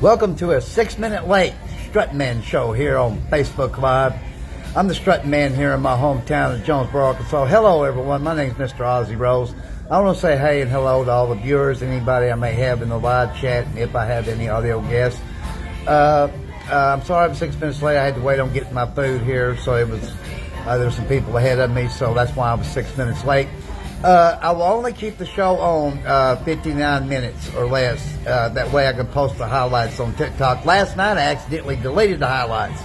Welcome to a 6-minute late Strutting Man show here on Facebook Live. I'm the Strutting Man here in my hometown of Jonesboro, Arkansas. Hello, everyone. My name is Mr. Ozzy Rose. I want to say hey and hello to all the viewers, anybody I may have in the live chat, and if I have any audio guests. I'm sorry I'm 6 minutes late. I had to wait on getting my food here, so it was there were some people ahead of me, so that's why I was 6 minutes late. I will only keep the show on 59 minutes or less. That way I can post the highlights on TikTok. Last night I accidentally deleted the highlights,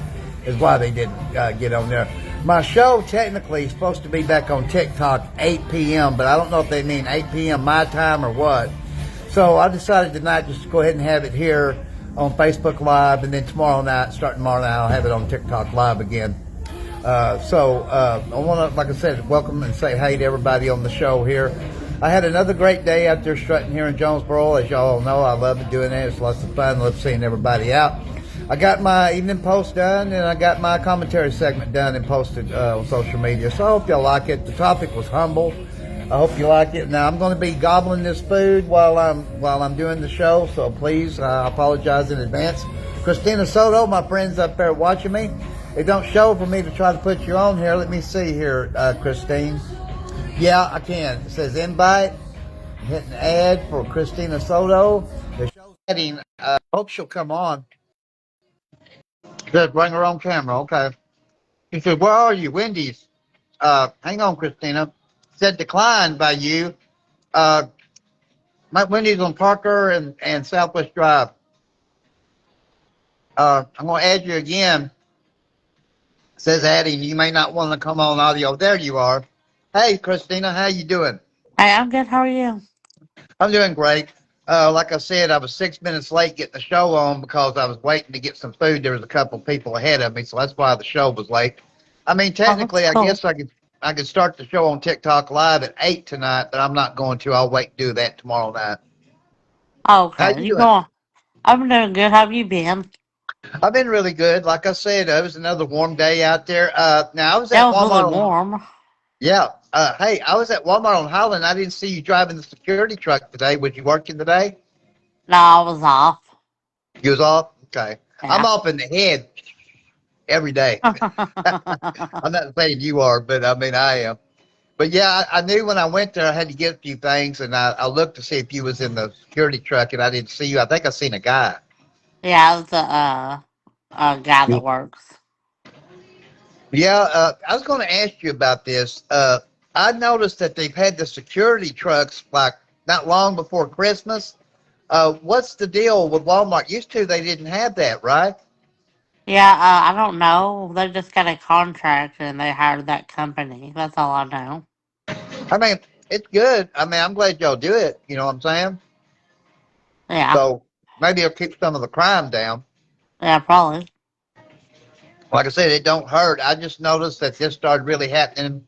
is why they didn't get on there. My show technically is supposed to be back on TikTok 8 p.m., but I don't know if they mean 8 p.m. my time or what. So I decided tonight just to go ahead and have it here on Facebook Live, and then starting tomorrow night, I'll have it on TikTok Live again. I want to, like I said, welcome and say hey to everybody on the show here. I had another great day out there strutting here in Jonesboro. As y'all know, I love doing it. It's lots of fun. Love seeing everybody out. I got my evening post done, and I got my commentary segment done and posted on social media. So I hope y'all like it. The topic was humble. I hope you like it. Now I'm going to be gobbling this food while I'm doing the show. So please, I apologize in advance. Christina Soto, my friends up there watching me. It don't show for me to try to put you on here. Let me see here, Christine. Yeah, I can. It says invite. I'm hitting ad for Christina Soto. The show's heading. Hope she'll come on. Just bring her on camera. Okay. He said, where are you? Wendy's. Hang on, Christina. It said declined by you. My Wendy's on Parker and Southwest Drive. I'm going to add you again. Says adding, you may not want to come on audio. There you are. Hey, Christina, how you doing? Hey, I'm good. How are you? I'm doing great. Like I said, I was 6 minutes late getting the show on because I was waiting to get some food. There was a couple people ahead of me, so that's why the show was late. I mean, Oh, that's technically, I cool. guess I could start the show on TikTok Live at 8 tonight, but I'm not going to. I'll wait and do that tomorrow night. Oh, How okay. you You doing? going? I'm doing good. How have you been? I've been really good. Like I said, it was another warm day out there. Now I was It at was really Walmart on. warm. Yeah. Hey, I was at Walmart on Highland. I didn't see you driving the security truck today. Was you working today? No, I was off. You was off? Okay. I'm Yeah. off in the head every day. I'm not saying you are, but I mean, I am. But yeah, I knew when I went there, I had to get a few things, and I looked to see if you was in the security truck, and I didn't see you. I think I seen a guy. Yeah, I was a guy Yeah. that works. I was going to ask you about this. I noticed that they've had the security trucks like not long before Christmas. What's the deal with Walmart? Used to they didn't have that, right? Yeah, I don't know. They just got a contract and they hired that company. That's all I know. I mean, it's good. I mean, I'm glad y'all do it. You know what I'm saying? Yeah. So maybe it'll keep some of the crime down. Yeah, probably. Like I said, it don't hurt. I just noticed that this started really happening.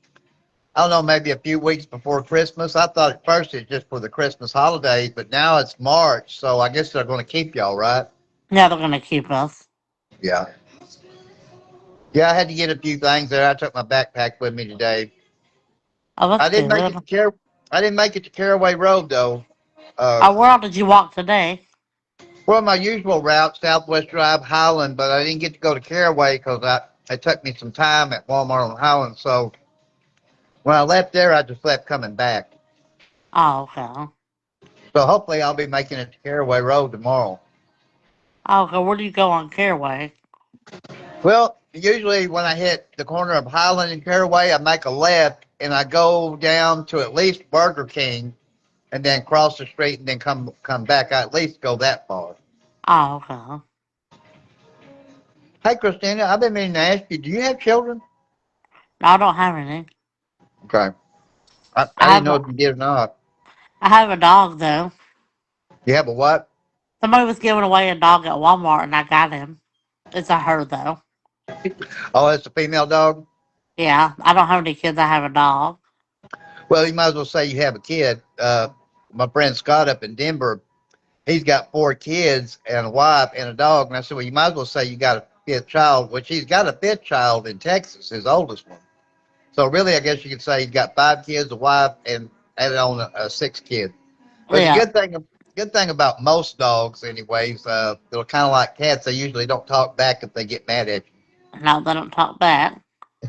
I don't know, maybe a few weeks before Christmas. I thought at first it was just for the Christmas holidays, but now it's March, so I guess they're going to keep y'all, right? Yeah, they're gonna keep us. Yeah. Yeah, I had to get a few things there. I took my backpack with me today. Oh, that's I didn't make good. it to Car- I didn't make it to Caraway Road though. Uh, Where all did you walk today? well, my usual route, Southwest Drive, Highland, but I didn't get to go to Caraway because it took me some time at Walmart on Highland. So when I left there, I just left coming back. Oh, okay. So hopefully I'll be making it to Caraway Road tomorrow. Oh, okay. Where do you go on Caraway? Well, usually when I hit the corner of Highland and Caraway, I make a left and I go down to at least Burger King and then cross the street and then come back. I at least go that far. Oh, okay. Hey, Christina, I've been meaning to ask you, do you have children? No, I don't have any. Okay. I I didn't have know a, if you did or not. I have a dog though. You have a what? Somebody was giving away a dog at Walmart and I got him. It's a her though. Oh, it's a female dog? Yeah, I don't have any kids. I have a dog. Well, you might as well say you have a kid. My friend Scott up in Denver, he's got 4 kids and a wife and a dog. And I said, well, you might as well say you got a fifth child, which he's got a fifth child in Texas, his oldest one. So really, I guess you could say he's got 5 kids, a wife, and added on a 6th kid. But the Yeah. good thing good thing about most dogs, anyways, they're kind of like cats. They usually don't talk back if they get mad at No, they don't talk back. you.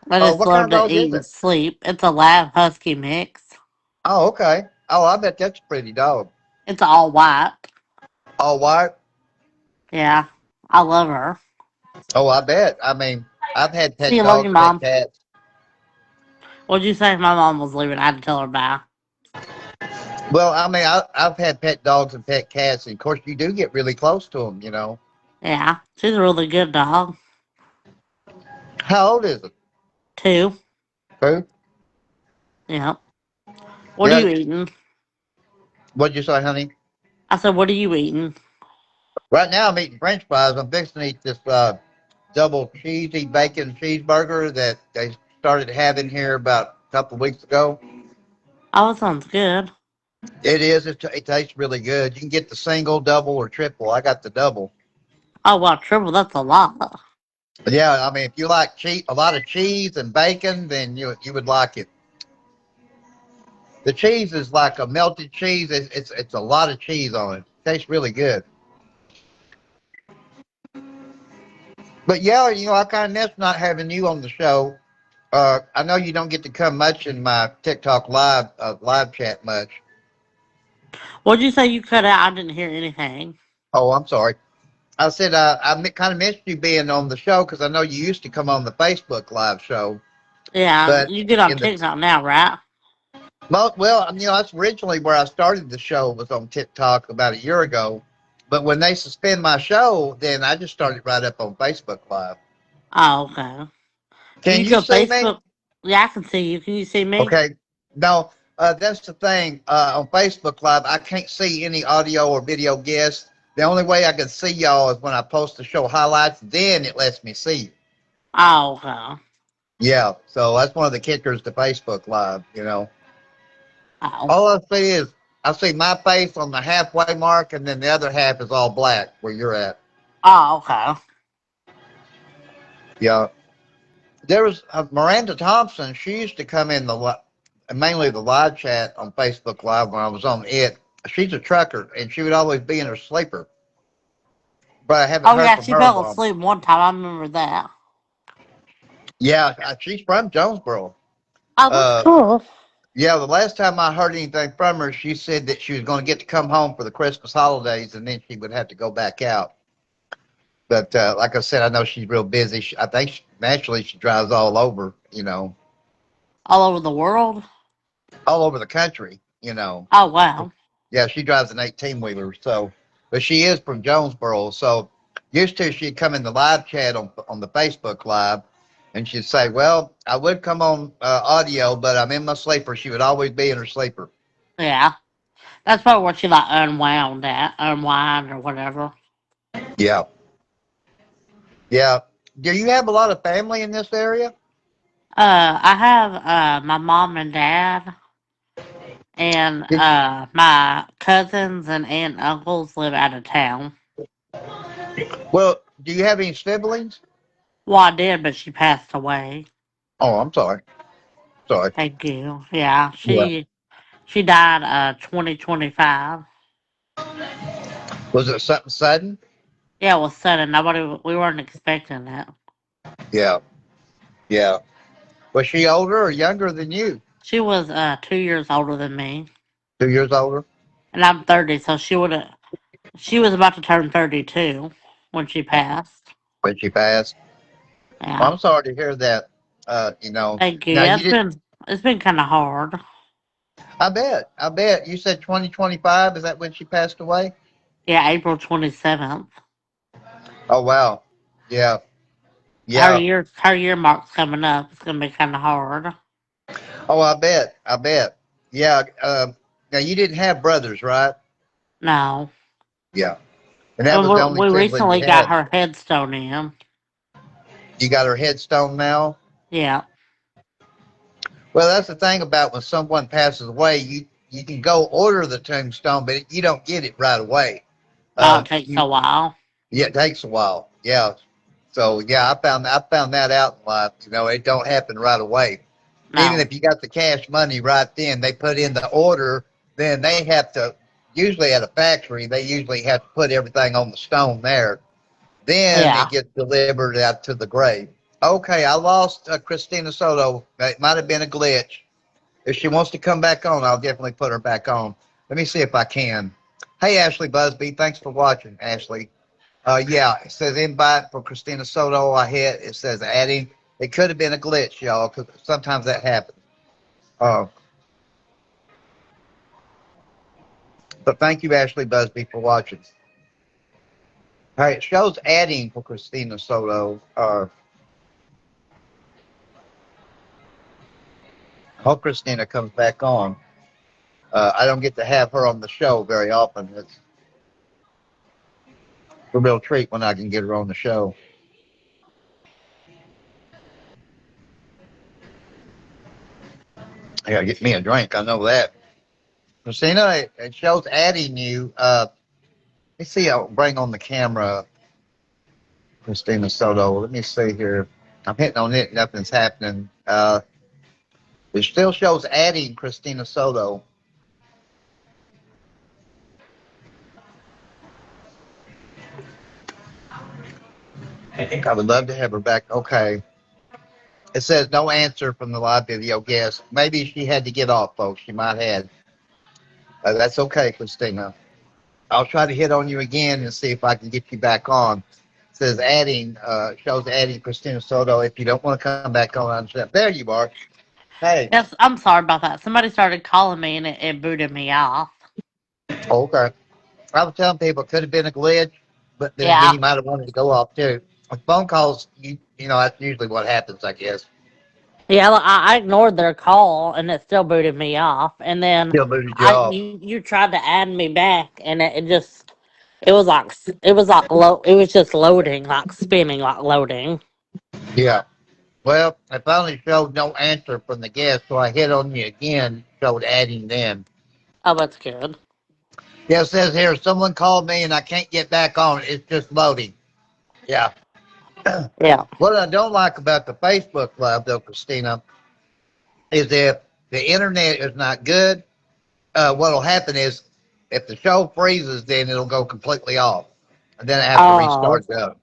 They Oh, just what kind love of to dog is eat and it? sleep. It's a lab husky mix. Oh, okay. Oh, I bet that's a pretty dog. It's all white. All white. Yeah, I love her. Oh, I bet. I mean, I've had See pet you later, dogs, pet Mom. cats. What'd you say? My mom was leaving. I had to tell her bye. Well, I mean, I've had pet dogs and pet cats, and of course, you do get really close to them. Yeah, she's a really good dog. How old is it? 2. Who? Yeah. What are Yeah. you eating? What'd you say, honey? I said, what are you eating? Right now, I'm eating French fries. I'm fixing to eat this double cheesy bacon cheeseburger that they started having here about a couple of weeks ago. Oh, it sounds good. It is. It tastes really good. You can get the single, double, or triple. I got the double. Oh, wow, triple, that's a lot. But yeah, I mean, if you like a lot of cheese and bacon, then you would like it. The cheese is like a melted cheese. It's a lot of cheese on it. Tastes really good. But yeah, I kind of miss not having you on the show. I know you don't get to come much in my TikTok live chat much. What'd you say you cut out? I didn't hear anything. Oh, I'm sorry. I said kind of missed you being on the show because I know you used to come on the Facebook live show, Yeah, but you get on in the TikTok now, right? well, that's originally where I started the show was on TikTok about a year ago. But when they suspend my show, then I just started right up on Facebook Live. Oh, okay. Do Can you you go see me? Facebook? Yeah, I can see you. Can you see me? Okay. No, that's the thing. On Facebook Live, I can't see any audio or video guests. The only way I can see y'all is when I post the show highlights. Then it lets me see. Oh, okay. Yeah. So that's one of the kickers to Facebook Live. Oh, All I see is I see my face on the halfway mark, and then the other half is all black where you're at. oh, okay. Yeah. There was Miranda Thompson. She used to come in mainly the live chat on Facebook Live when I was on it. She's a trucker, and she would always be in her sleeper. But I haven't Oh, heard yeah, from she her fell long. asleep one time. I remember that. Yeah, she's from Jonesboro. Oh, that's Uh, cool. yeah, the last time I heard anything from her, she said that she was going to get to come home for the Christmas holidays, and then she would have to go back out. But like I said, I know she's real busy. I think naturally she drives all over, All over the world. all over the country. Oh, wow. Yeah, she drives an 18 wheeler. So, but she is from Jonesboro. So, used to she'd come in the live chat on the Facebook Live, and she'd say, "Well, I would come on audio, but I'm in my sleeper." She would always be in her sleeper. Yeah. That's probably what she like unwind or whatever. Yeah, yeah. Do you have a lot of family in this area? I have my mom and dad and Did- my cousins and aunt and uncles live out of town. Well, do you have any siblings? Well, I did, but she passed away. Oh, I'm sorry. Sorry. Thank you. Yeah, Yeah. she died 2025. Was it something sudden? Yeah, it was sudden. We weren't expecting it. Yeah. Yeah. Was she older or younger than you? She was 2 years older than me, 2 years older and I'm 30, so she was about to turn 32 when she passed. when she passed. Well, Yeah. I'm sorry to hear that. Thank you. Now Yeah, you did. it's been kind of hard. I bet. I bet. You said 2025. Is that when she passed away? Yeah, April 27th. Oh wow. Yeah. Her Yeah. year mark's coming up. It's gonna be kind of hard. Oh, I bet. I bet. Yeah. Now you didn't have brothers, right? No, Yeah. And that and was the only we sibling recently you got had. her headstone in. You got her headstone now. Yeah. Well, that's the thing about when someone passes away, you can go order the tombstone, but you don't get it right away. Oh, it takes You a while. Yeah, it takes a while. Yeah. So yeah, I found that out in life. It don't happen right away. Even No. if you got the cash money right then, they put in the order, then they have to, usually at a factory, they usually have to put everything on the stone there. Then it Yeah. gets delivered out to the grave. Okay, I lost Christina Soto. It might have been a glitch. If she wants to come back on, I'll definitely put her back on. Let me see if I can. Hey, Ashley Busby, thanks for watching, Ashley. Yeah, it says invite for Christina Soto. I hit. It says adding. It could have been a glitch, y'all, because sometimes that happens. Uh, but thank you, Ashley Busby, for watching. All right, it shows adding for Christina Soto. Hope Christina comes back on. I don't get to have her on the show very often. It's a real treat when I can get her on the show. I gotta get me a drink. I know that. Christina, it shows adding you. Let me see. I'll bring on the camera, Christina Soto. Let me see here. I'm hitting on it. Nothing's happening. It still shows adding Christina Soto. I think I would love to have her back. Okay. It says no answer from the live video guest. Maybe she had to get off, folks. She might have. That's okay, Christina. I'll try to hit on you again and see if I can get you back on. It says adding, shows adding Christina Soto. If you don't want to come back on, I understand. There you are. Hey, Yes, I'm sorry about that. Somebody started calling me and it booted me off. okay. I was telling people it could have been a glitch, but then again, Yeah. he might have wanted to go off too. With phone calls, you know, that's usually what happens, I guess. Yeah, I ignored their call and it still booted me off. And then Still booted you off. you tried to add me back and it just it was like it was just loading, like spinning, like loading. Yeah. Well, I finally showed no answer from the guest, so I hit on you again, showed adding them. Oh, that's good. Yeah, it says here, someone called me and I can't get back on. It's just loading. Yeah. Yeah. What I don't like about the Facebook Live, though, Christina, is if the internet is not good, what'll happen is if the show freezes, then it'll go completely off. And then I have to Oh, restart it up.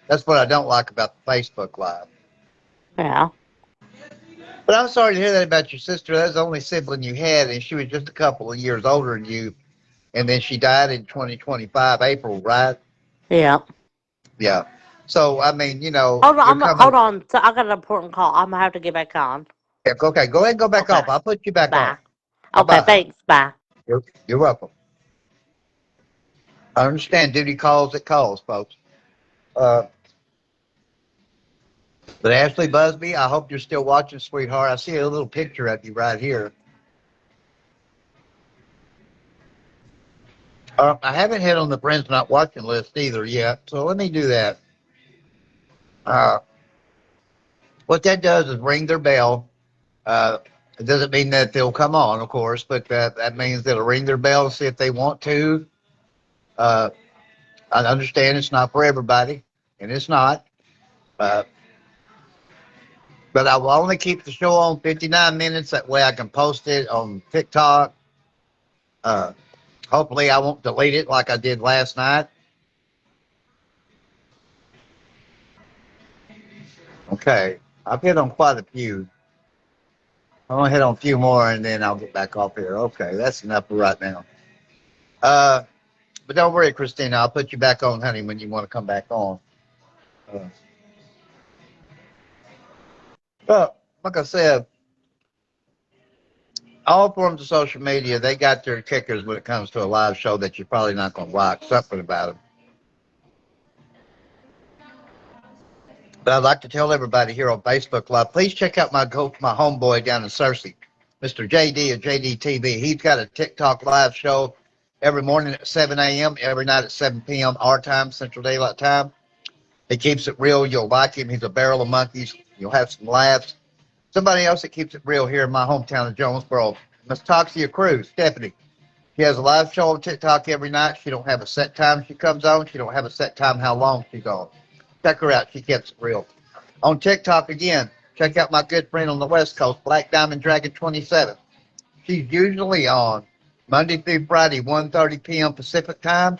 That's what I don't like about the Facebook Live. yeah. But I'm sorry to hear that about your sister. That's the only sibling you had, and she was just a couple of years older than you. And then she died in 2025, April, right? Yeah. Yeah. So, I mean, you're Hold coming. on. So I got an important call. I'm gonna have to get back on. Okay, go ahead and go back Okay. off. I'll put you back on. Bye. Bye Okay, bye. thanks. Bye. You're welcome. I understand duty calls it calls, folks. Uh, but Ashley Busby, I hope you're still watching, sweetheart. I see a little picture of you right here. I haven't hit on the friends not watching list either yet, so let me do that. Uh, what that does is ring their bell. It doesn't mean that they'll come on, of course, but that means they'll ring their bell and see if they want to. Uh, I understand it's not for everybody, and it's not. Uh, but I will only keep the show on 59 minutes. That way I can post it on TikTok. Uh, Hopefully, I won't delete it like I did last night. Okay, I've hit on quite a few. I'm gonna hit on a few more and then I'll get back off here. Okay, that's enough for right now. Uh, but don't worry, Christina. I'll put you back on, honey, when you want to come back on. Uh, well, like I said, all forms of social media, they got their kickers when it comes to a live show that you're probably not going to like. Something about them. But I'd like to tell everybody here on Facebook Live, please check out my homeboy down in Cersei, Mr. JD of JD TV. He's got a TikTok live show every morning at 7 a.m., every night at 7 p.m. our time, Central Daylight Time. He keeps it real. You'll like him. He's a barrel of monkeys. You'll have some laughs. Somebody else that keeps it real here in my hometown of Jonesboro, Miss Toxia Cruz, Stephanie. She has a live show on TikTok every night. She don't have a set time she comes on. She don't have a set time how long she's on. Check her out. She keeps it real. On TikTok again, check out my good friend on the West Coast, Black Diamond Dragon 27. She's usually on Monday through Friday, 1:30 p.m. Pacific time,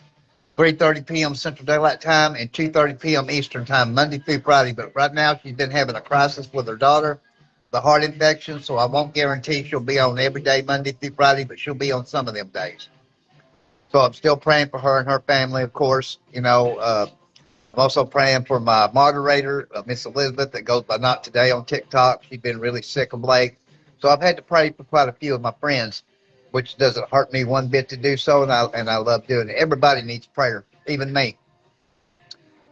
3:30 p.m. Central Daylight Time, and 2:30 p.m. Eastern Time, Monday through Friday. But right now, she's been having a crisis with her daughter, the heart infection, so I won't guarantee she'll be on every day, Monday through Friday, but she'll be on some of them days. So I'm still praying for her and her family, of course. I'm also praying for my moderator, Miss Elizabeth, that goes by Not Today on TikTok. She's been really sick of late. So I've had to pray for quite a few of my friends, which doesn't hurt me one bit to do so, and I love doing it. Everybody needs prayer, even me.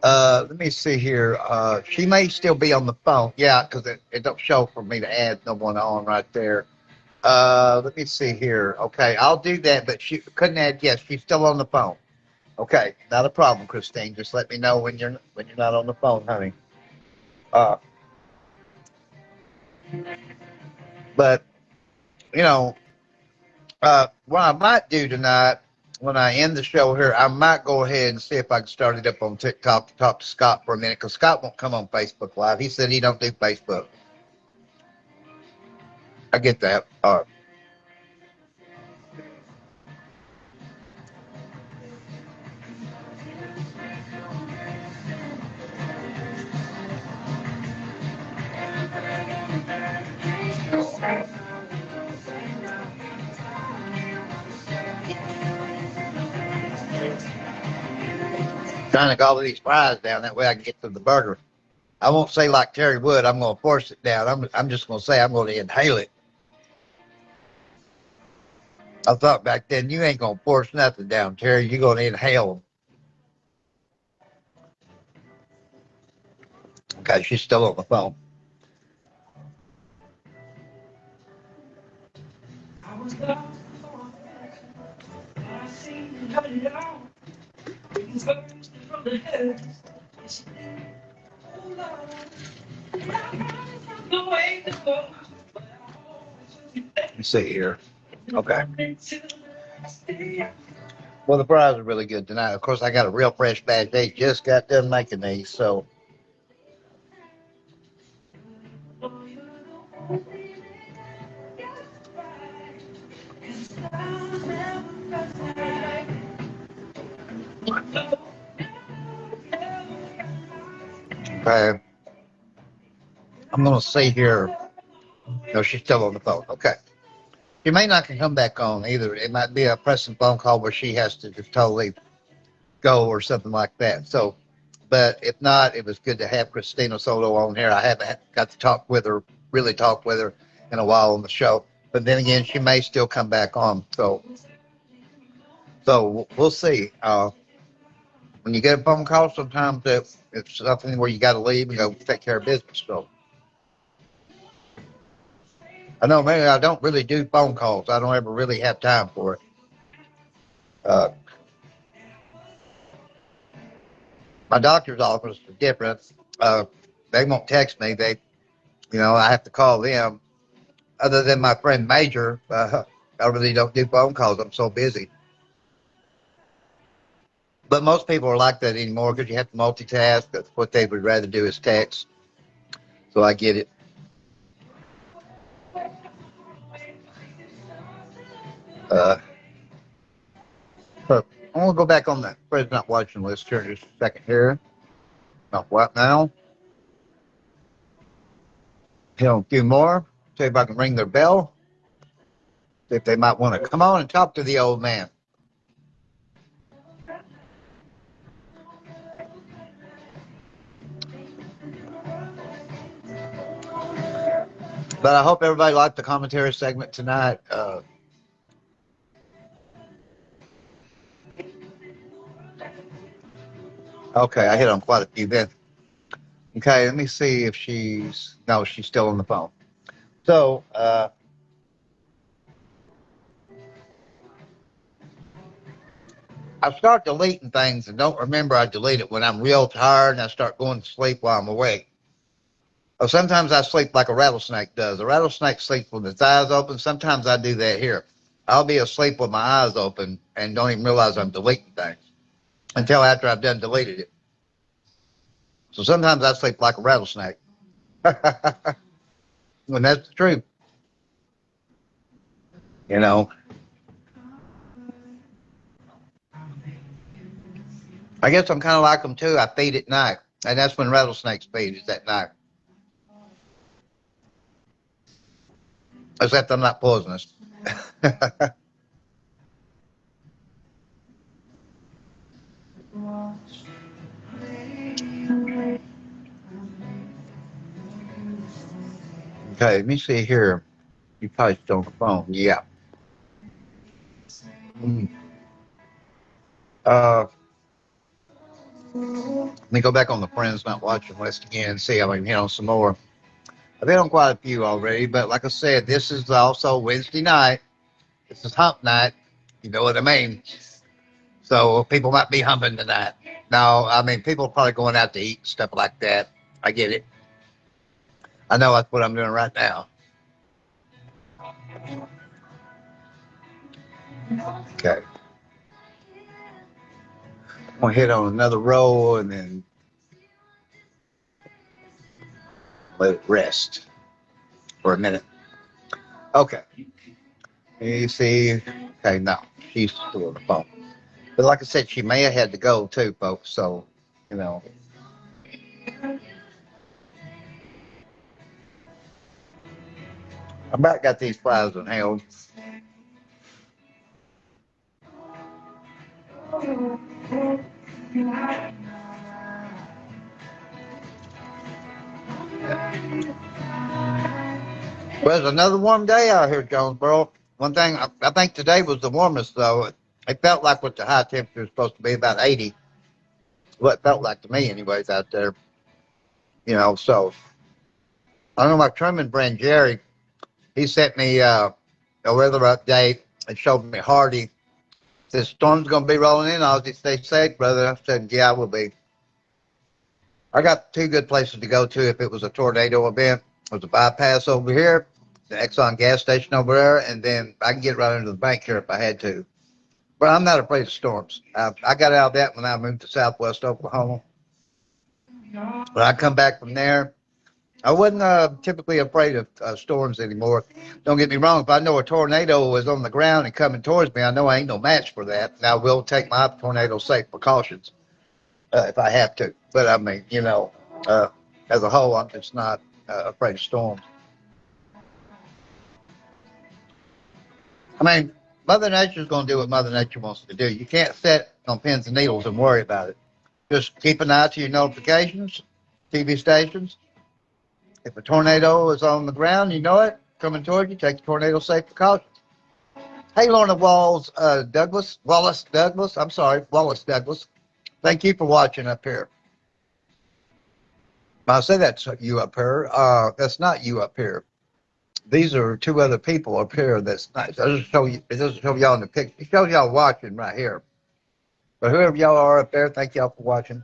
Let me see here. She may still be on the phone. Yeah, because it don't show for me to add no one on right there. Let me see here. Okay, I'll do that, but she couldn't add. Yes, she's still on the phone. Okay, not a problem, Christine. Just let me know when you're not on the phone, honey. Uh, but you know, what I might do tonight when I end the show here, I might go ahead and see if I can start it up on TikTok to talk to Scott for a minute, because Scott won't come on Facebook Live. He said he don't do Facebook. I get that. Trying to gobble these fries down that way I can get to the burger. I won't say like Terry Wood. I'm going to force it down. I'm just going to say I'm going to inhale it. I thought back then you ain't going to force nothing down, Terry. You're going to inhale them. Okay, she's still on the phone. Let's see here. Okay. Well, the fries are really good tonight. Of course, I got a real fresh batch. They just got done making these, so. Okay. I'm going to see here. No, she's still on the phone. Okay. She may not can come back on either. It might be a pressing phone call where she has to just totally go or something like that. So, but if not, it was good to have Christina Soto on here. I haven't got to talk with her, really talk with her in a while on the show. But then again, she may still come back on. So we'll see. When you get a phone call, sometimes it's something where you got to leave and go take care of business. So I know maybe I don't really do phone calls. I don't ever really have time for it. Uh, my doctor's office is different. They won't text me. I have to call them. Other than my friend Major, I really don't do phone calls. I'm so busy. But most people are like that anymore because you have to multitask. That's what they would rather do is text. So I get it. Uh, but I'm going to go back on the Fred's not watching list here in just a second here. Not what now? Hit on a few more. See if I can ring their bell. See if they might want to come on and talk to the old man. But I hope everybody liked the commentary segment tonight. Okay, I hit on quite a few then. Okay, let me see if no, she's still on the phone. So, I start deleting things and don't remember I delete it when I'm real tired and I start going to sleep while I'm awake. Or sometimes I sleep like a rattlesnake does. A rattlesnake sleeps with its eyes open. Sometimes I do that here. I'll be asleep with my eyes open and don't even realize I'm deleting things until after I've done deleted it. So sometimes I sleep like a rattlesnake. When that's the truth. You know. I guess I'm kind of like them too. I feed at night, and that's when rattlesnakes feed is at night. Except I'm not poisonous. Okay, let me see here. You probably still on the phone. Yeah. Mm. Let me go back on the Friends Not Watching list again and see if I can hit on some more. I've been on quite a few already, but like I said, this is also Wednesday night. This is hump night. You know what I mean? So people might be humping tonight. No, I mean, people are probably going out to eat, stuff like that. I get it. I know that's what I'm doing right now. Okay. I'm going to hit on another roll and then let it rest for a minute. Okay. You see, okay, no, she's still on the phone. But like I said, she may have had to go too, folks. So, you know, I about got these flies in hell. Well, it's another warm day out here, Jonesboro. One thing, I think today was the warmest, though. It felt like with the high temperature was supposed to be about 80. What it felt like to me, anyways, out there. You know, so I don't know my trimming friend Jerry. He sent me a weather update. It showed me Hardy. Says storm's gonna be rolling in. Ozzy, stay safe, brother. I said, yeah, I will be. I got two good places to go to if it was a tornado event. There's a bypass over here, the Exxon gas station over there, and then I can get right into the bank here if I had to. But I'm not afraid of storms. I got out of that when I moved to Southwest Oklahoma. When I come back from there, I wasn't typically afraid of storms anymore. Don't get me wrong. If I know a tornado is on the ground and coming towards me, I know I ain't no match for that. And I will take my tornado safe precautions if I have to. But I mean, uh, as a whole, I'm just not afraid of storms. I mean, Mother Nature's going to do what Mother Nature wants to do. You can't sit on pins and needles and worry about it. Just keep an eye to your notifications, TV stations. If a tornado is on the ground, you know it, coming toward you, take the tornado safe precautions. Hey, Lorna Wallace Douglas. I'm sorry, Wallace Douglas. Thank you for watching up here. I say that's you up here. That's not you up here. These are two other people up here. That's not. It doesn't show you. It doesn't show y'all in the picture. It shows y'all watching right here. But whoever y'all are up there, thank y'all for watching.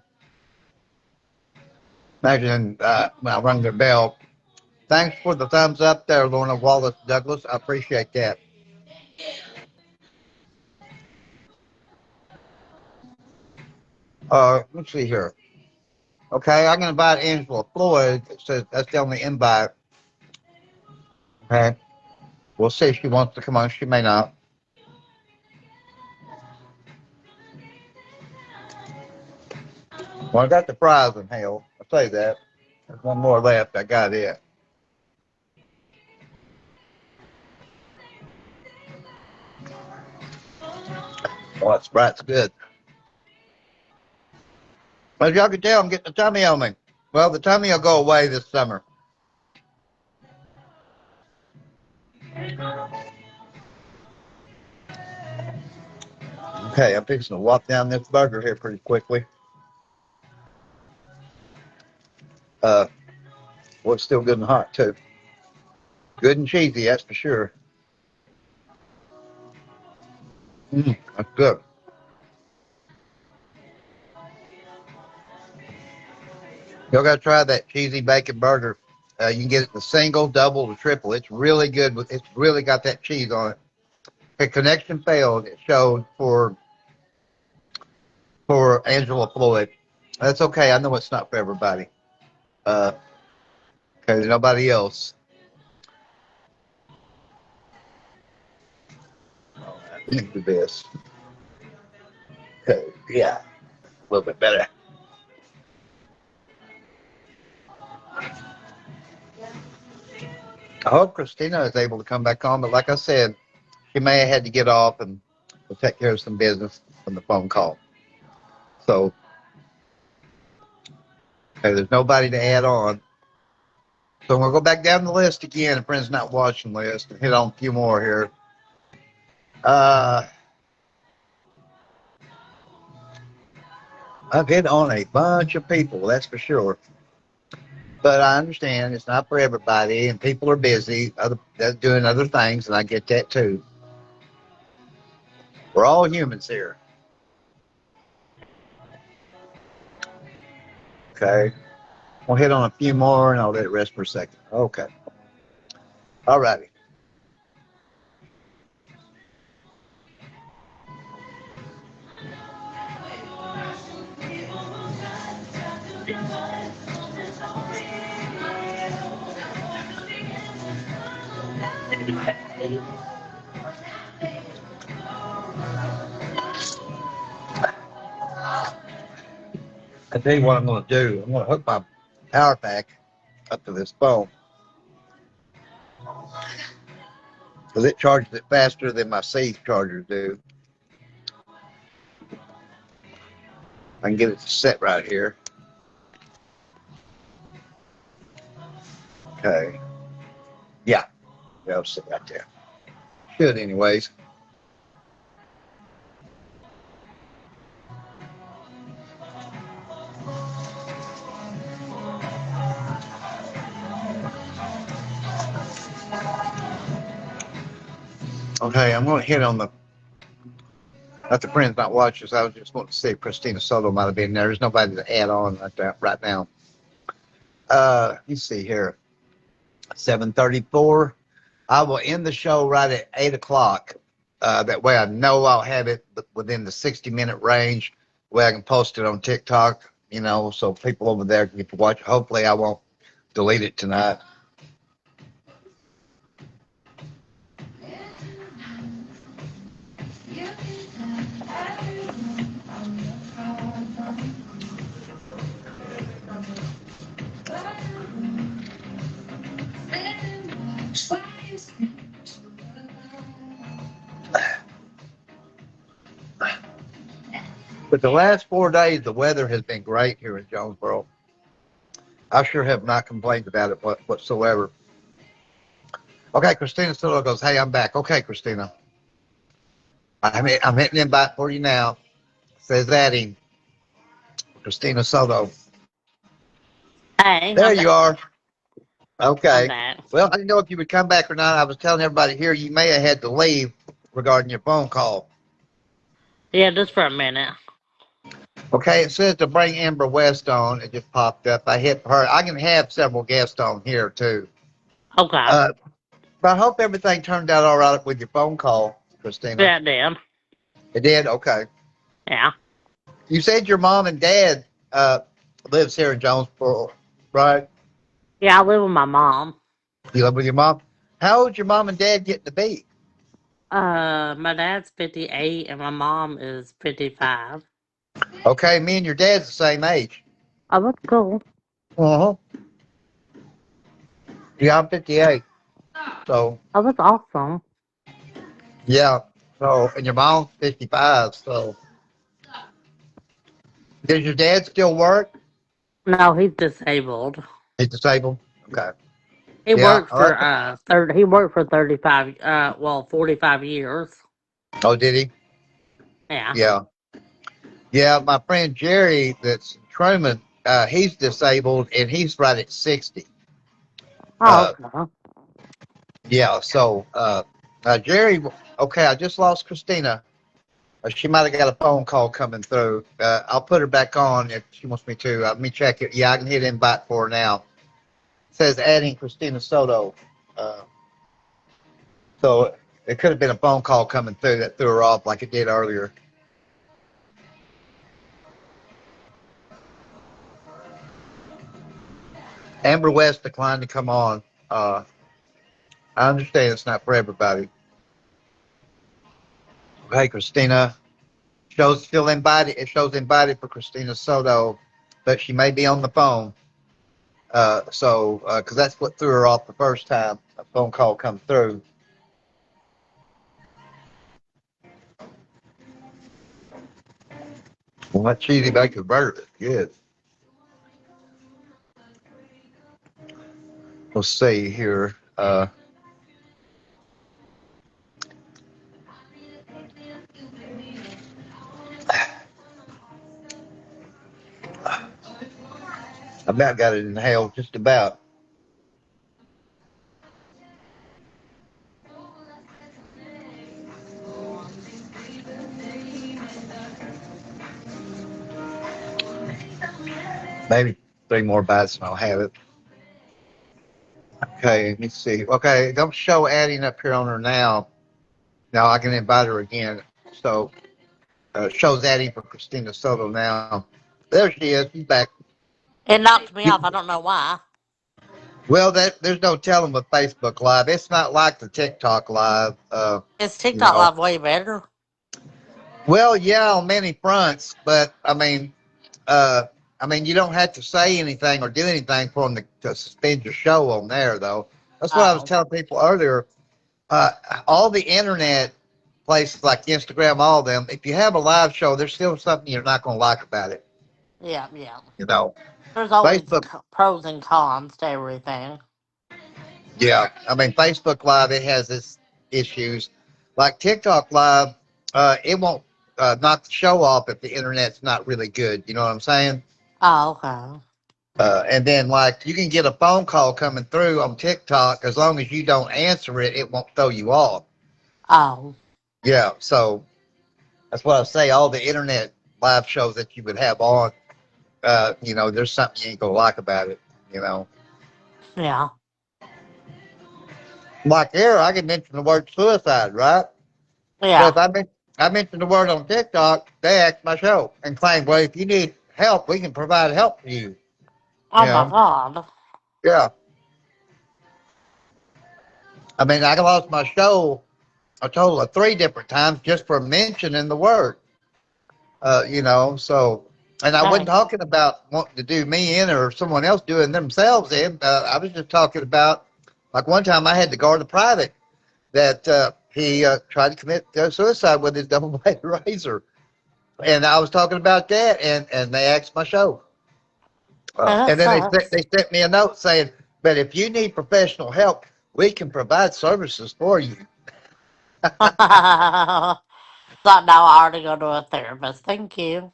Imagine when I rung their bell. Thanks for the thumbs up there, Lorna Wallace Douglas. I appreciate that. Let's see here. Okay, I'm gonna invite Angela Floyd. It says that's the only invite. Okay, we'll see if she wants to come on. She may not. Well, I got the fries in hell. I'll tell you that. There's one more left. I got it. Oh, that Sprite's good. As y'all can tell, I'm getting the tummy on me. Well, the tummy will go away this summer. Okay, I'm fixing to walk down this burger here pretty quickly. Uh, well, it's still good and hot too. Good and cheesy, that's for sure. That's good. Y'all got to try that cheesy bacon burger. You can get it the single, double, or triple. It's really good. It's really got that cheese on it. The connection failed. It showed for Angela Floyd. That's okay. I know it's not for everybody. Uh, okay, nobody else. Do this. Okay, yeah. little bit better. I hope Christina is able to come back on, but like I said, she may have had to get off and we'll take care of some business from the phone call. So, okay, there's nobody to add on. So we'll go back down the list again, the friends not watching list, and hit on a few more here. I've hit on a bunch of people, that's for sure. But I understand it's not for everybody, and people are busy, they're doing other things, and I get that too. We're all humans here. Okay. We'll hit on a few more, and I'll let it rest for a second. Okay. All righty. I tell you what I'm going to do. I'm going to hook my power pack up to this phone because it charges it faster than my C chargers do. I can get it set right here. Okay. Yeah. It'll sit right there. Should, anyways. Okay, I'm going to hit on not the friends not watchers. I was just wanting to see if Christina Soto might have been there. There's nobody to add on right now. Let's see here. 7:34. I will end the show right at 8 o'clock. That way I know I'll have it within the 60-minute range. Way I can post it on TikTok, so people over there can get to watch. Hopefully I won't delete it tonight. But the last 4 days, the weather has been great here in Jonesboro. I sure have not complained about it whatsoever. Okay, Christina Soto goes, hey, I'm back. Okay, Christina. I'm hitting invite for you now. Says adding Christina Soto. Hey, There you are. I'm Okay. back. Well, I didn't know if you would come back or not. I was telling everybody here you may have had to leave regarding your phone call. Yeah, just for a minute. Okay, it says to bring Amber West on. It just popped up. I hit her. I can have several guests on here too. Okay. But I hope everything turned out all right with your phone call, Christina. Yeah, damn. It did? Okay. Yeah. You said your mom and dad lives here in Jonesboro, right? Yeah, I live with my mom. You live with your mom? How old your mom and dad getting to be? My dad's 58 and my mom is 55. Okay, me and your dad's the same age. Oh, that's cool. Uh-huh. Yeah, I'm 58. So, Oh, that's awesome. yeah. So, and your mom's 55. So, does your dad still work? No, he's disabled. He's disabled? Okay. He Yeah. worked All for right. 35 45 years. Oh, did he? Yeah. Yeah. Yeah, my friend Jerry that's in Truman, he's disabled and he's right at 60. Oh, Uh, okay. yeah, so Jerry, okay, I just lost Christina. She might have got a phone call coming through. I'll put her back on if she wants me to. Let me check it. Yeah, I can hit invite for her now. It says adding Christina Soto. So it could have been a phone call coming through that threw her off like it did earlier. Amber West declined to come on. I understand it's not for everybody. Hey, Christina. Shows still invited. It shows invited for Christina Soto, but she may be on the phone. Because that's what threw her off the first time a phone call come through. Well, that cheesy bacon burger is good. Let's see here. I about got it in hell, just about. Maybe three more bites and I'll have it. Okay, let me see. Okay, don't show adding up here on her now. Now I can invite her again. So shows adding for Christina Soto now. There she is. She's back. It knocked me You, off. I don't know why. well, there's no telling with Facebook Live. It's not like the TikTok Live. Is You TikTok know. Live way better? Well, yeah, on many fronts, but uh, you don't have to say anything or do anything for them to suspend your show on there, though. That's what I was Oh, telling people earlier. Uh, all the internet places like Instagram, all of them, if you have a live show, there's still something you're not going to like about it. yeah, yeah. You know, There's always Facebook, pros and cons to everything. yeah. Facebook Live, it has its issues. Like TikTok Live, it won't knock the show off if the internet's not really good. You know what I'm saying? Oh, okay. And then, like, you can get a phone call coming through on TikTok. As long as you don't answer it, it won't throw you off. Oh, Yeah. So that's what I say. All the internet live shows that you would have on, there's something you ain't gonna like about it. You know, yeah, like here, I can mention the word suicide, right? So yeah. if I mention the word on TikTok, they ask my show and claim, well, if you need help, we can provide help for you. Oh You my know, God. yeah. I lost my show a total of three different times just for mentioning the word. So, and I wasn't Dang. talking about wanting to do me in or someone else doing themselves in. I was just talking about, like one time I had to guard a private that he tried to commit suicide with his double bladed razor, and I was talking about that, and they asked my show, Man, that and then sucks. they sent me a note saying, "But if you need professional help, we can provide services for you." Thought now I already go to a therapist. Thank you.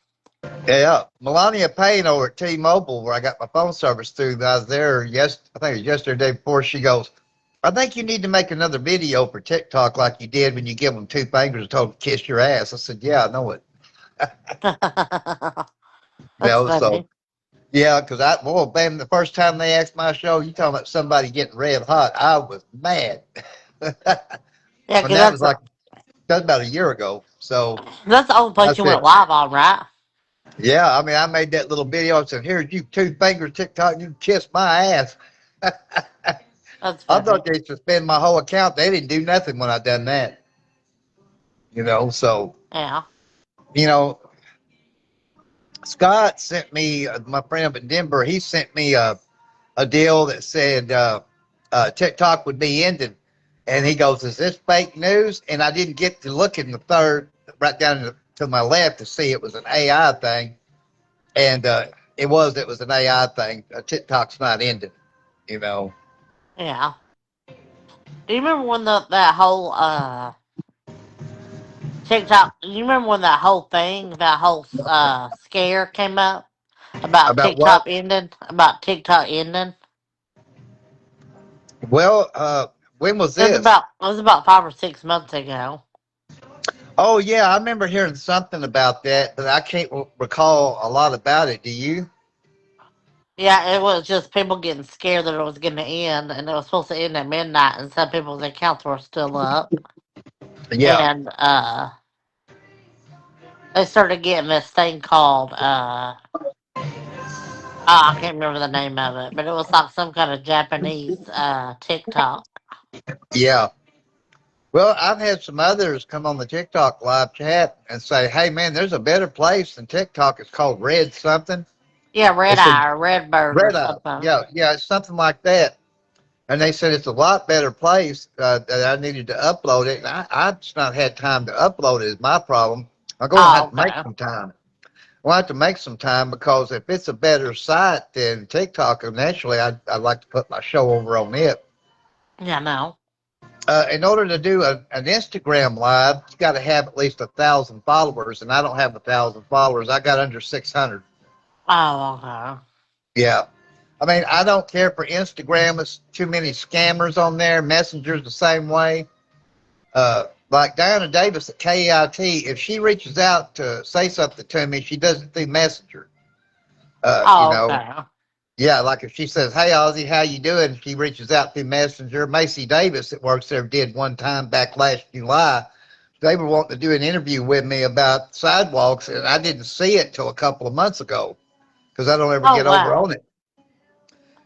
Yeah, Melania Payne over at T-Mobile, where I got my phone service through. I was there. Yes, I think it was yesterday, day before. She goes, "I think you need to make another video for TikTok like you did when you give them two fingers and told them to kiss your ass." I said, "Yeah, I know it." That's So funny. yeah, because boy, man, the first time they asked my show, you talking about somebody getting red hot, I was mad, and Yeah, that was about a year ago. So that's the only I place you said, went live on, right? "Yeah, I made that little video. I said, here's you two fingers TikTok, you kiss my ass." That's I funny. thought they'd suspend my whole account. They didn't do nothing when I done that. So Yeah. you know, Scott sent me my friend up in Denver. He sent me a deal that said TikTok would be ended, and he goes, "Is this fake news?" And I didn't get to look in the third right down to my left to see it was an AI thing, and it was an AI thing. TikTok's not ended. You know. Yeah. Do you remember when that whole TikTok? Do you remember when that whole thing, that whole scare came up about About what? TikTok ending? About TikTok ending? Well, when was It was this? about 5 or 6 months ago. Oh yeah, I remember hearing something about that, but I can't recall a lot about it. Do you? Yeah, it was just people getting scared that it was going to end, and it was supposed to end at midnight, and some people's accounts were still up, Yeah, and they started getting this thing called I can't remember the name of it, but it was like some kind of Japanese TikTok. yeah. Well, I've had some others come on the TikTok live chat and say, "Hey, man, there's a better place than TikTok. It's called Red something." Yeah, They red said eye or red bird or Red Eye. something. Yeah, yeah, it's something like that. And they said it's a lot better place that I needed to upload it. And I just not had time to upload it is my problem. I'm going to Oh, have to make okay. some time. I'll have to make some time because if it's a better site than TikTok, eventually I'd like to put my show over on it. Yeah, no. In order to do an Instagram live, you got to have at least 1,000 followers, and I don't have 1,000 followers. I got under 600. Oh, okay. Yeah, I mean I don't care for Instagram. It's too many scammers on there. Messenger's the same way. Like Diana Davis at KIT, if she reaches out to say something to me, she does it through Messenger. You Oh, know, okay. yeah, like if she says, "Hey Ozzy, how you doing?" She reaches out through Messenger. Macy Davis that works there did one time back last July. They were wanting to do an interview with me about sidewalks, and I didn't see it till a couple of months ago because I don't ever Oh, get over wow. on it.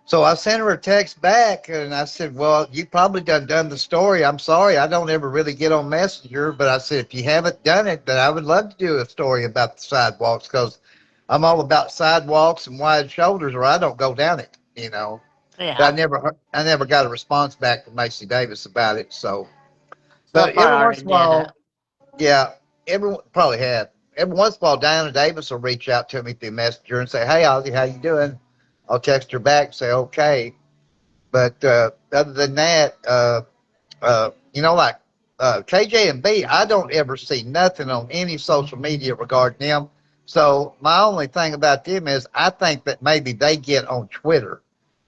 So I sent her a text back, and I said, "Well, you probably done the story. I'm sorry, I don't ever really get on Messenger, but I said if you haven't done it, then I would love to do a story about the sidewalks because I'm all about sidewalks and wide shoulders, or I don't go down it, you know." But Yeah. I never got a response back from Macy Davis about it. So, So but probably every once already in a did it. while, yeah, everyone probably have. Every once in a while, Diana Davis will reach out to me through Messenger and say, "Hey, Ozzy, how you doing?" I'll text her back and say, "Okay." But other than that, like KJ and B, I don't ever see nothing on any social media regarding them. So my only thing about them is I think that maybe they get on Twitter.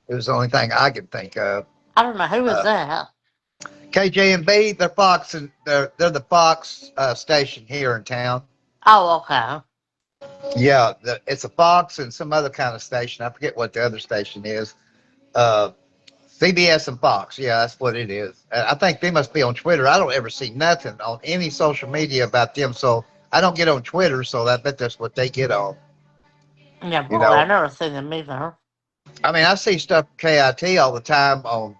It was the only thing I could think of. I don't know. Who was Uh, that? KJ and B, they're Fox and they're the Fox station here in town. Oh, okay. Yeah, it's a Fox and some other kind of station. I forget what the other station is. Uh, CBS and Fox. Yeah, that's what it is. I think they must be on Twitter. I don't ever see nothing on any social media about them. So I don't get on Twitter. So I bet that's what they get on. Yeah, You boy, know, I never seen them either. I mean, I see stuff KIT all the time on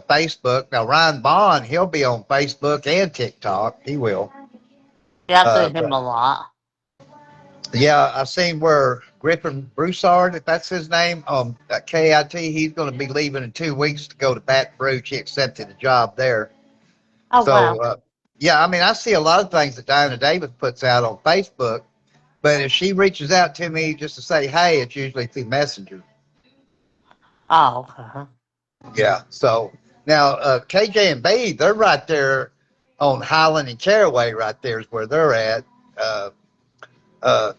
Facebook. Now Ryan Bond, he'll be on Facebook and TikTok. He will. Yeah, I've seen him But a lot. yeah, I've seen where Griffin Broussard, if that's his name, at KIT, he's going to be leaving in 2 weeks to go to Baton Rouge. He accepted a job there. Oh, So, wow. yeah, I mean, I see a lot of things that Diana Davis puts out on Facebook, but if she reaches out to me just to say, hey, it's usually through Messenger. Oh, okay. Yeah. So now KJ and B, they're right there on Highland and Caraway, right there is where they're at. Uh,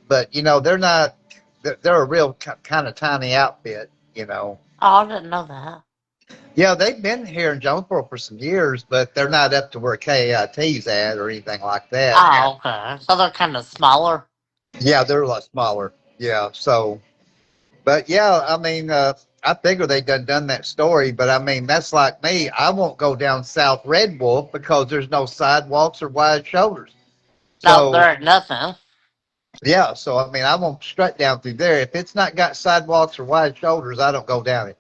but, they're not, they're a real kind of tiny outfit. Oh, I didn't know that. Yeah, they've been here in Jonesboro for some years, but they're not up to where KIT's at or anything like that. Oh, okay. So they're kind of smaller. Yeah, they're a lot smaller. Yeah. So, but yeah, I mean, I figure they done that story, but I mean, that's like me. I won't go down South Red Wolf because there's no sidewalks or wide shoulders. No, So, there ain't nothing. yeah. So, I mean, I won't strut down through there. If it's not got sidewalks or wide shoulders, I don't go down it.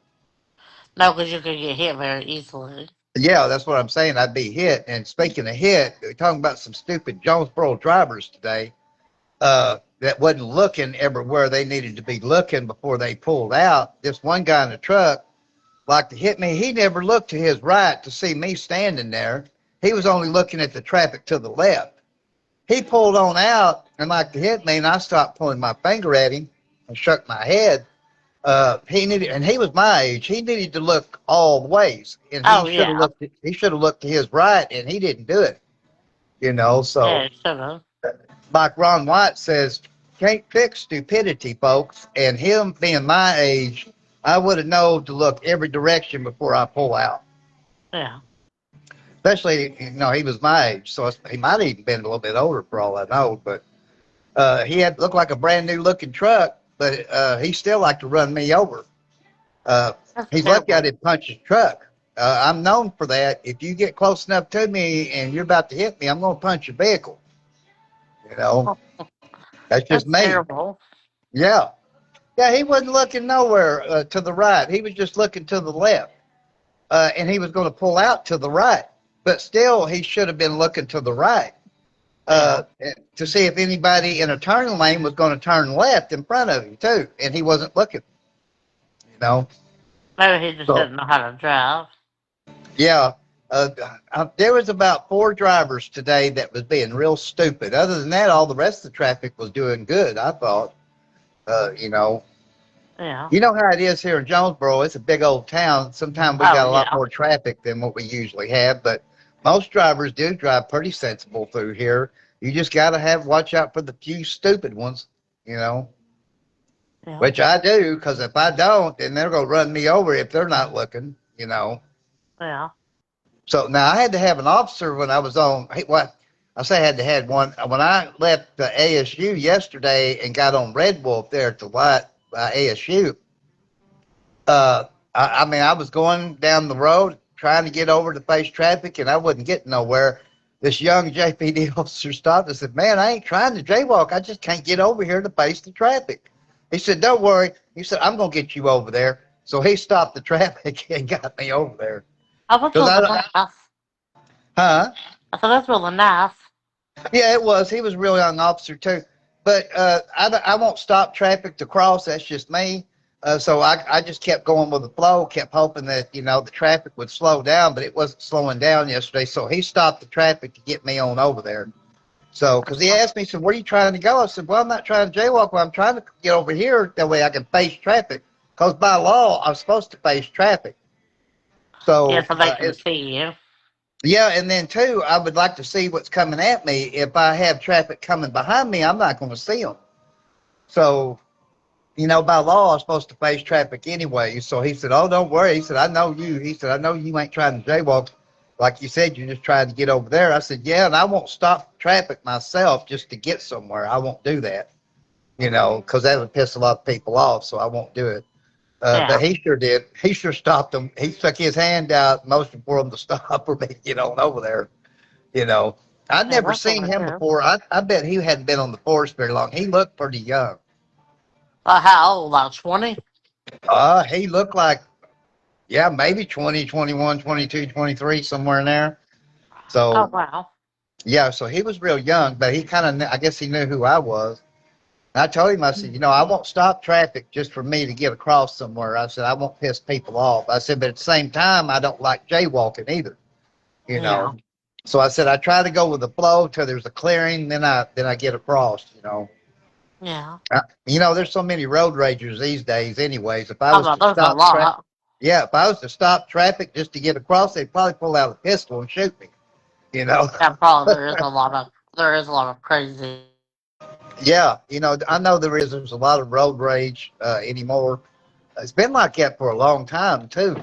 No, because you could get hit very easily. Yeah, that's what I'm saying. I'd be hit. And speaking of hit, we're talking about some stupid Jonesboro drivers today. That wasn't looking everywhere they needed to be looking before they pulled out. This one guy in the truck, like to hit me, he never looked to his right to see me standing there. He was only looking at the traffic to the left. He pulled on out and like to hit me, and I stopped pointing my finger at him and shook my head. He needed, and he was my age. He needed to look all ways, and he Oh, should have yeah. looked. He should have looked to his right, and he didn't do it. Yeah, So it should have. like Ron White says, can't fix stupidity, folks. And him being my age, I would have known to look every direction before I pull out. Yeah. Especially, he was my age, so he might have even been a little bit older for all I know. But he had looked like a brand new looking truck, but he still liked to run me over. Uh, That's he's lucky I terrible. didn't punch his truck. I'm known for that. If you get close enough to me and you're about to hit me, I'm going to punch your vehicle. You know, that's just That's me. terrible. Yeah. Yeah, he wasn't looking nowhere to the right. He was just looking to the left, and he was going to pull out to the right. but still, he should have been looking to the right Yeah. to see if anybody in a turning lane was going to turn left in front of him too, and he wasn't looking. You know, Maybe he just so didn't know how to drive. yeah. There was about 4 drivers today that was being real stupid. Other than that, all the rest of the traffic was doing good. I thought, you know, Yeah. you know how it is here in Jonesboro. It's a big old town. Sometimes we Oh, got a lot yeah. more traffic than what we usually have, but most drivers do drive pretty sensible through here. You just got to have watch out for the few stupid ones, you know, Yeah. which I do, because if I don't, then they're going to run me over if they're not looking, you know. Yeah. So now I had to have an officer when I was on. What I say I had to have one when I left the ASU yesterday and got on Red Wolf there at the light by ASU. I mean, I was going down the road trying to get over to face traffic, and I wasn't getting nowhere. This young JPD officer stopped and said, "Man, I ain't trying to jaywalk. I just can't get over here to face the traffic." He said, "Don't worry." He said, "I'm gonna get you over there." So he stopped the traffic and got me over there. I was Cause really I, nice. huh? I said, that's really nice. Yeah, it was. He was a real young officer too. But I won't stop traffic to cross. That's just me. So I just kept going with the flow, kept hoping that, the traffic would slow down, but it wasn't slowing down yesterday. So he stopped the traffic to get me on over there. So, because he asked me, he said, "Where are you trying to go?" I said, "Well, I'm not trying to jaywalk. Well, I'm trying to get over here. That way I can face traffic. Because by law, I'm supposed to face traffic." Yeah, So, so they can see you. yeah, and then too, I would like to see what's coming at me. If I have traffic coming behind me, I'm not going to see them. So, by law, I'm supposed to face traffic anyway. So he said, "Oh, don't worry." He said, "I know you." He said, "I know you ain't trying to jaywalk. Like you said, you're just trying to get over there." I said, "Yeah, and I won't stop traffic myself just to get somewhere. I won't do that, because that would piss a lot of people off. So I won't do it." But Yeah. he sure did. He sure stopped them. He stuck his hand out, motioned for them to stop or me to get on over there. You know, I'd Yeah, never that's seen really him good. before. I bet he hadn't been on the force very long. He looked pretty young. How old? Like 20? He looked like, yeah, maybe 20, 21, 22, 23, somewhere in there. Oh, So, wow. yeah, so he was real young, but he kind of, I guess he knew who I was. And I told him, I said, I won't stop traffic just for me to get across somewhere. I said, I won't piss people off. I said, but at the same time, I don't like jaywalking either, you Yeah. know. So I said, I try to go with the flow till there's a clearing, then I get across. Yeah. There's so many road ragers these days. Anyways, if I Oh, was no, to there's a stop traffic, lot. yeah, if I was to stop traffic just to get across, they'd probably pull out a pistol and shoot me. You know, Yeah, probably there is a lot of crazy. yeah, I know there's a lot of road rage anymore. It's been like that for a long time too.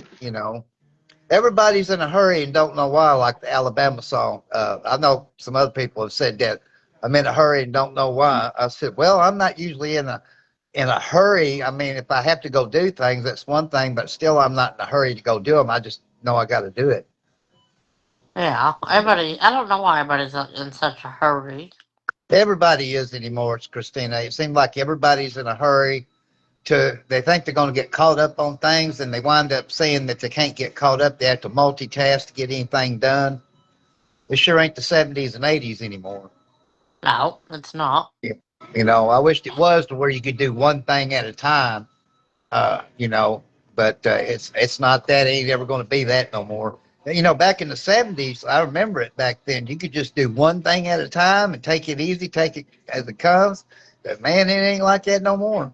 Everybody's in a hurry and don't know why, like the Alabama song. I know some other people have said that. I'm in a hurry and don't know why. I said, well, I'm not usually in a hurry. I mean, if I have to go do things, that's one thing, but still, I'm not in a hurry to go do them. I just know I got to do it. Yeah, everybody. I don't know why everybody's in such a hurry. Everybody is anymore, it's Christina. It seems like everybody's in a hurry they think they're going to get caught up on things, and they wind up saying that they can't get caught up. They have to multitask to get anything done. It sure ain't the 70s and 80s anymore. No, it's not. Yeah. I wished it was to where you could do one thing at a time. uh, you know, but it's not that. It ain't ever going to be that no more. Back in the 70s, I remember it back then. You could just do one thing at a time and take it easy, take it as it comes. But man, it ain't like that no more.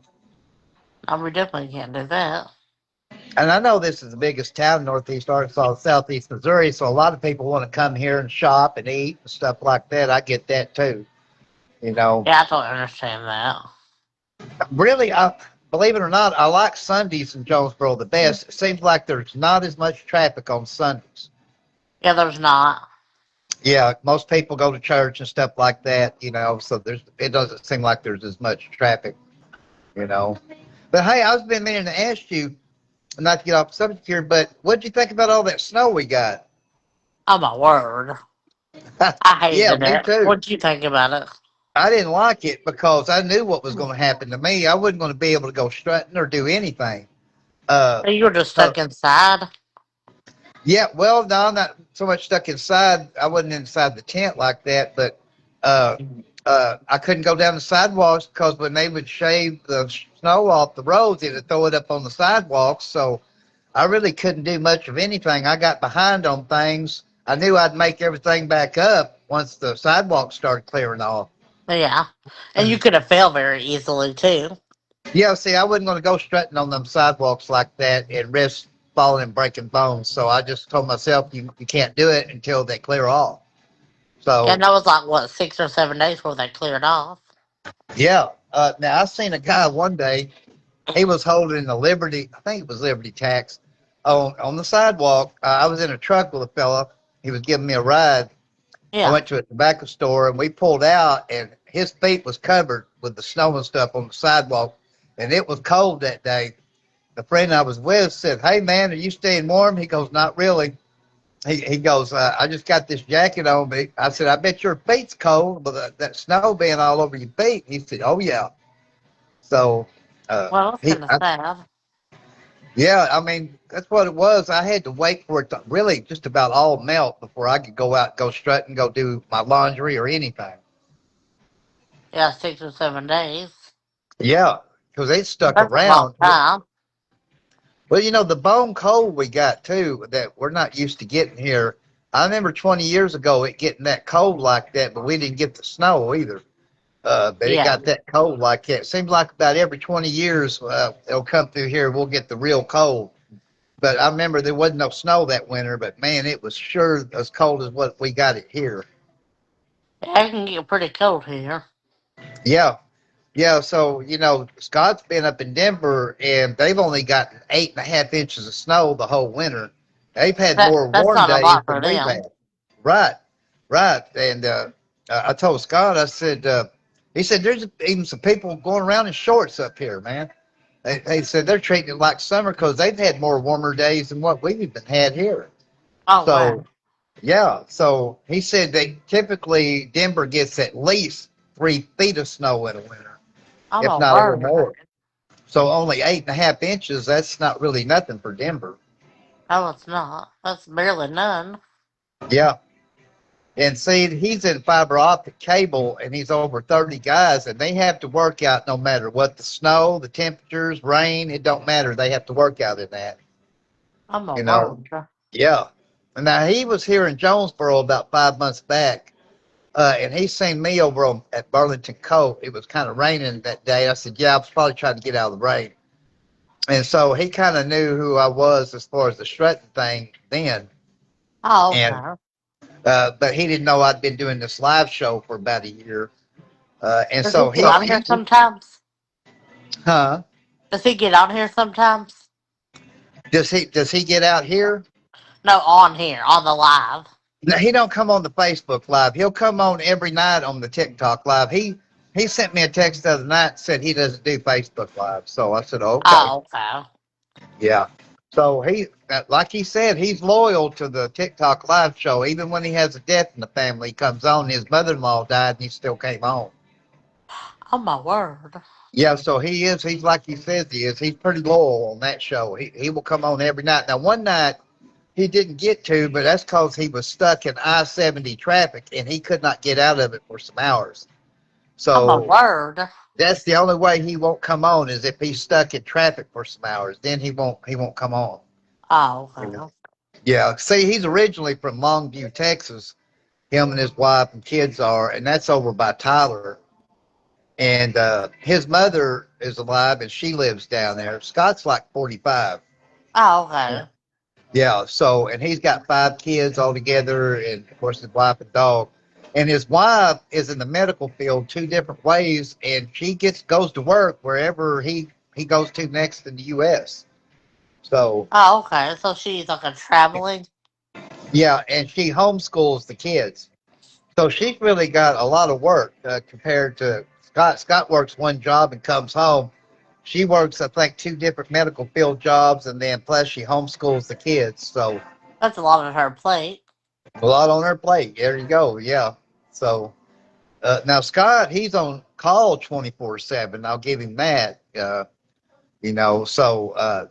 No, we definitely can't do that. And I know this is the biggest town in Northeast Arkansas, Southeast Missouri, so a lot of people want to come here and shop and eat and stuff like that. I get that too. You know, Yeah, I don't understand that. really, believe it or not, I like Sundays in Jonesboro the best. It seems like there's not as much traffic on Sundays. Yeah, there's not. Yeah, most people go to church and stuff like that. So it doesn't seem like there's as much traffic, you know. But hey, I was been meaning to ask you, not to get off the subject here, but what'd you think about all that snow we got? Oh my word. I Yeah, hated me it. too. What'd you think about it? I didn't like it because I knew what was going to happen to me. I wasn't going to be able to go strutting or do anything. Uh, You were just so stuck inside. Yeah, well, no, I'm not so much stuck inside. I wasn't inside the tent like that, but uh, I couldn't go down the sidewalks because when they would shave the snow off the roads, it would throw it up on the sidewalks. So I really couldn't do much of anything. I got behind on things. I knew I'd make everything back up once the sidewalks started clearing off. Yeah. And you could have fell very easily too. Yeah, see, I wasn't going to go strutting on them sidewalks like that and risk falling and breaking bones. So I just told myself, you can't do it until they clear off. And So, that was like what, 6 or 7 days before they cleared off. yeah. Now, I seen a guy one day, he was holding the Liberty, I think it was Liberty Tax, on the sidewalk. I was in a truck with a fella. He was giving me a ride. I Yeah. went to a tobacco store and we pulled out, and his feet was covered with the snow and stuff on the sidewalk. And it was cold that day. The friend I was with said, "Hey man, are you staying warm?" He goes, "Not really." He goes, "I just got this jacket on me." I said, "I bet your feet's cold with that snow being all over your feet." He said, "Oh yeah." So, Well, that's he, kind of I, sad. yeah, I mean that's what it was. I had to wait for it to really just about all melt before I could go out, go strut, and go do my laundry or anything. Yeah, 6 or 7 days. Yeah, because they stuck That's a long around. time. Well, the bone cold we got too that we're not used to getting here. I remember 20 years ago it getting that cold like that, but we didn't get the snow either. But it Yeah. got that cold like that. It seems like about every 20 years it'll come through here. We'll get the real cold. But I remember there wasn't no snow that winter, but man, it was sure as cold as what we got it here. Yeah, it can get pretty cold here. Yeah, yeah. So Scott's been up in Denver, and they've only gotten 8.5 inches of snow the whole winter. They've had more That's warm not a days lot for than we've them. had. Right, right. And I told Scott, I said, he said, there's even some people going around in shorts up here, man. They said they're treating it like summer because they've had more warmer days than what we've even had here. Oh So, wow. yeah. So he said they typically Denver gets at least 3 feet of snow in a winter, I'm if a not a little word. more. So only 8.5 inches, that's not really nothing for Denver. No, it's not. That's barely none. Yeah. And see, he's in fiber optic cable and he's over 30 guys and they have to work out no matter what the snow, the temperatures, rain, it don't matter. They have to work out in that, I'm a you know. word. Yeah. And now he was here in Jonesboro about 5 months back. And he seen me over at Burlington Coat. It was kind of raining that day. I said, "Yeah, I was probably trying to get out of the rain." And so he kind of knew who I was as far as the strutting thing then. Oh, And okay. but he didn't know I'd been doing this live show for about a year. And Does he so get on here sometimes? huh? Does he get on here sometimes? Does he get out here? No, on here, on the live. No, he don't come on the Facebook live. He'll come on every night on the TikTok live. He sent me a text the other night and said he doesn't do Facebook live. So I said, okay, Oh, okay. yeah. So like he said, he's loyal to the TikTok live show. Even when he has a death in the family, he comes on. His mother-in-law died, and he still came on. Oh my word. Yeah, so he is. He's like he says he is. He's pretty loyal on that show. He will come on every night. Now, one night he didn't get to, but that's because he was stuck in I-70 traffic and he could not get out of it for some hours. Oh my So word. that's the only way he won't come on is if he's stuck in traffic for some hours. Then he won't come on. Oh, Yeah. okay. Yeah. See, he's originally from Longview, Texas. Him and his wife and kids are, and that's over by Tyler. And his mother is alive, and she lives down there. Scott's like 45. Oh, Yeah. okay. Yeah. So, and he's got 5 kids altogether, and of course his wife and dog. And his wife is in the medical field 2 different ways, and she goes to work wherever he goes to next in the U.S. So, Oh, okay. So she's like a traveling. yeah, and she homeschools the kids. So she's really got a lot of work compared to Scott. Scott works one job and comes home. She works, I think, 2 different medical field jobs, and then plus she homeschools the kids. So That's a lot on her plate. a lot on her plate. There you go. Yeah. So now Scott, he's on call 24/7. I'll give him that. So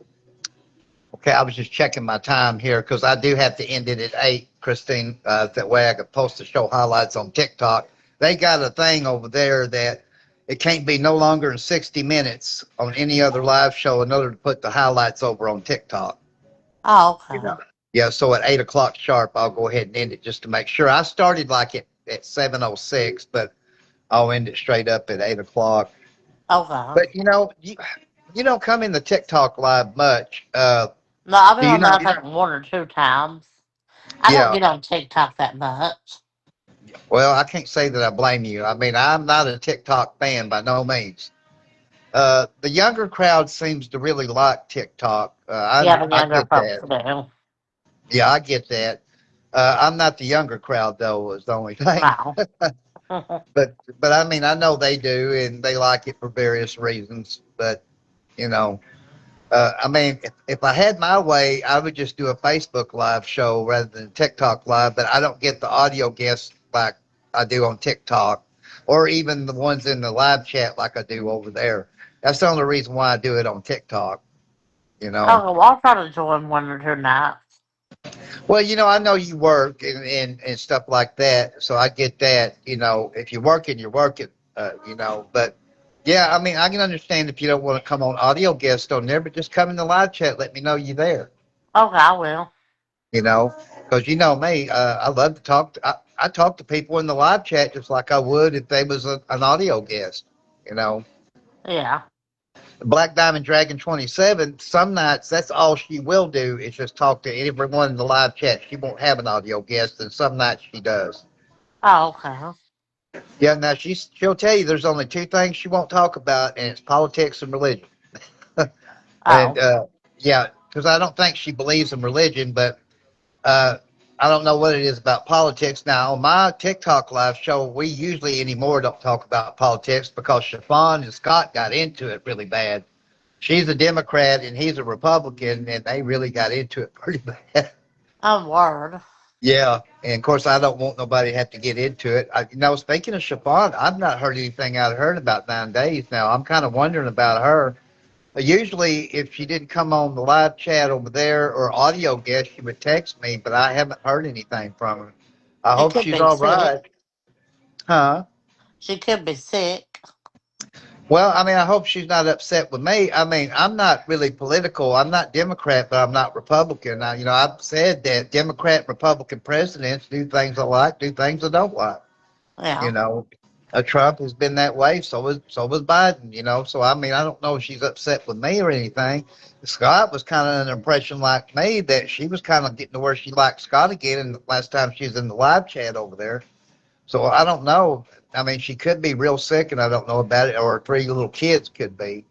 Okay, I was just checking my time here because I do have to end it at 8, Christine. That way I could post the show highlights on TikTok. They got a thing over there that it can't be no longer than 60 minutes on any other live show in order to put the highlights over on TikTok. Oh, You know. okay. Yeah, so at 8 o'clock sharp, I'll go ahead and end it just to make sure. I started like at 7:06, but I'll end it straight up at 8 o'clock. Okay. But you don't come in the TikTok live much. No, I've been Do you on there, not? I think, one or two times. I don't Yeah. get on TikTok that much. Well, I can't say that I blame you. I mean, I'm not a TikTok fan by no means. The younger crowd seems to really like TikTok. Yeah, the I younger get folks that. do. Yeah, I get that. I'm not the younger crowd though. Is the only thing. No. But I mean, I know they do, and they like it for various reasons. But you know, I mean, if I had my way, I would just do a Facebook live show rather than TikTok live. But I don't get the audio guests like I do on TikTok, or even the ones in the live chat like I do over there. That's the only reason why I do it on TikTok. You know. Oh, well, I'll try to join one or two nights. Well, I know you work and stuff like that, so I get that. If you're working, you're working. But yeah, I mean, I can understand if you don't want to come on audio guest on there, but just come in the live chat. Let me know you're there. Okay, I will. Because you know me, I love to talk. I talk to people in the live chat just like I would if they was an audio guest. You know, Yeah. Black Diamond Dragon 27. Some nights that's all she will do is just talk to everyone in the live chat. She won't have an audio guest, and some nights she does. Oh, okay. Yeah, now she'll tell you there's only two things she won't talk about, and it's politics and religion. And Oh. yeah, because I don't think she believes in religion, but Uh, I don't know what it is about politics. Now, on my TikTok live show, we usually anymore don't talk about politics because Chiffon and Scott got into it really bad. She's a Democrat and he's a Republican, and they really got into it pretty bad. Oh, word. Yeah, and of course, I don't want nobody to have to get into it. Speaking of Chiffon, I've not heard anything out of her in about 9 days now. I'm kind of wondering about her. Usually, if she didn't come on the live chat over there or audio guest, she would text me, but I haven't heard anything from her. I She hope could she's be all right. sick. Huh? She could be sick. Well, I mean, I hope she's not upset with me. I mean, I'm not really political. I'm not Democrat, but I'm not Republican. I've said that Democrat and Republican presidents do things I like, do things I don't like. You Yeah. know, Trump has been that way. So was Biden. So I mean, I don't know if she's upset with me or anything. Scott was kind of an impression like me that she was kind of getting to where she liked Scott again. And the last time she was in the live chat over there, so I don't know. I mean, she could be real sick, and I don't know about it. Or three little kids could be.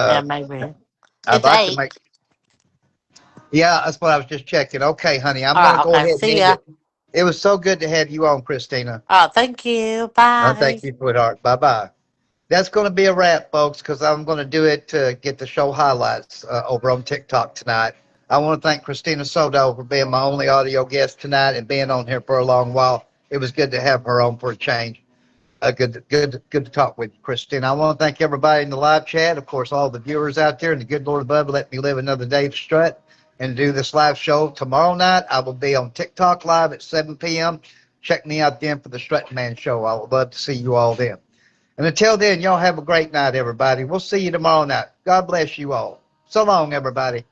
Yeah, Uh, maybe. I'd It's like to make. 8. Yeah, that's what I was just checking. Okay, honey, I'm All gonna right, go okay. ahead and See end ya. it. It was so good to have you on, Christina. Thank you. Thank Bye. you, sweetheart. Bye bye. That's going to be a wrap, folks, because I'm going to do it to get the show highlights over on TikTok tonight. I want to thank Christina Soto for being my only audio guest tonight and being on here for a long while. It was good to have her on for a change. Good to talk with you, Christina. I want to thank everybody in the live chat, of course, all the viewers out there, and the good Lord above let me live another day to strut and do this live show tomorrow night. I will be on TikTok live at 7 p.m. Check me out then for the Strut Man show. I would love to see you all then. And until then, y'all have a great night, everybody. We'll see you tomorrow night. God bless you all. So long, everybody.